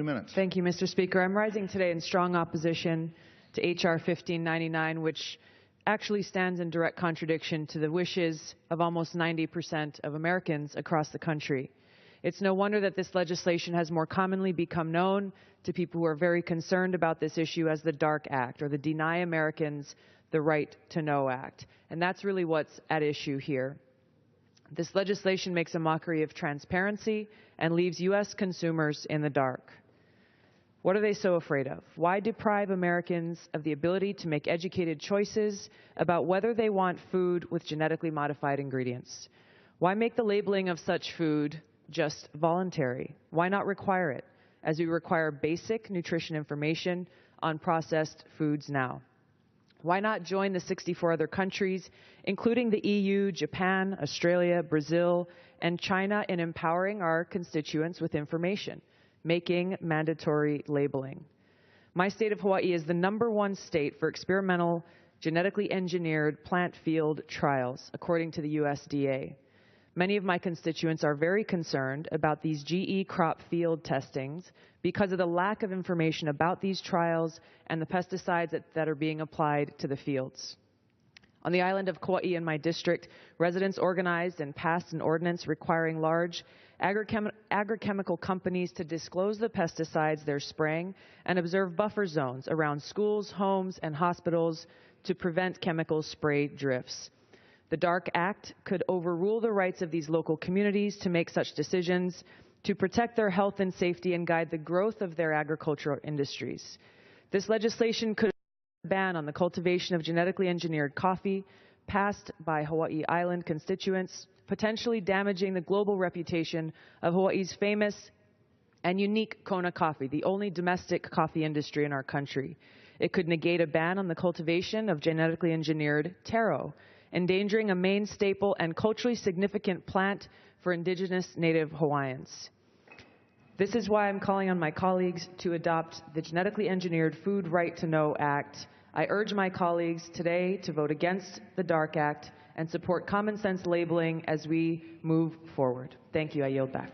2 minutes. Thank you, Mr. Speaker. I'm rising today in strong opposition to H.R. 1599, which actually stands in direct contradiction to the wishes of almost 90% of Americans across the country. It's no wonder that this legislation has more commonly become known to people who are very concerned about this issue as the DARK Act, or the Deny Americans the Right to Know Act. And that's really what's at issue here. This legislation makes a mockery of transparency and leaves U.S. consumers in the dark. What are they so afraid of? Why deprive Americans of the ability to make educated choices about whether they want food with genetically modified ingredients? Why make the labeling of such food just voluntary? Why not require it, as we require basic nutrition information on processed foods now? Why not join the 64 other countries, including the EU, Japan, Australia, Brazil, and China, in empowering our constituents with information, making mandatory labeling? My state of Hawaii is the #1 state for experimental genetically engineered plant field trials, according to the USDA. Many of my constituents are very concerned about these GE crop field testings because of the lack of information about these trials and the pesticides that are being applied to the fields. On the island of Kauai in my district, residents organized and passed an ordinance requiring large agrochemical companies to disclose the pesticides they're spraying and observe buffer zones around schools, homes, and hospitals to prevent chemical spray drifts. The DARK Act could overrule the rights of these local communities to make such decisions to protect their health and safety and guide the growth of their agricultural industries. This legislation could ban on the cultivation of genetically engineered coffee passed by Hawaii Island constituents, potentially damaging the global reputation of Hawaii's famous and unique Kona coffee, the only domestic coffee industry in our country. It could negate a ban on the cultivation of genetically engineered taro, endangering a main staple and culturally significant plant for indigenous Native Hawaiians. This is why I'm calling on my colleagues to adopt the Genetically Engineered Food Right to Know Act. I urge my colleagues today to vote against the DARK Act and support common sense labeling as we move forward. Thank you. I yield back.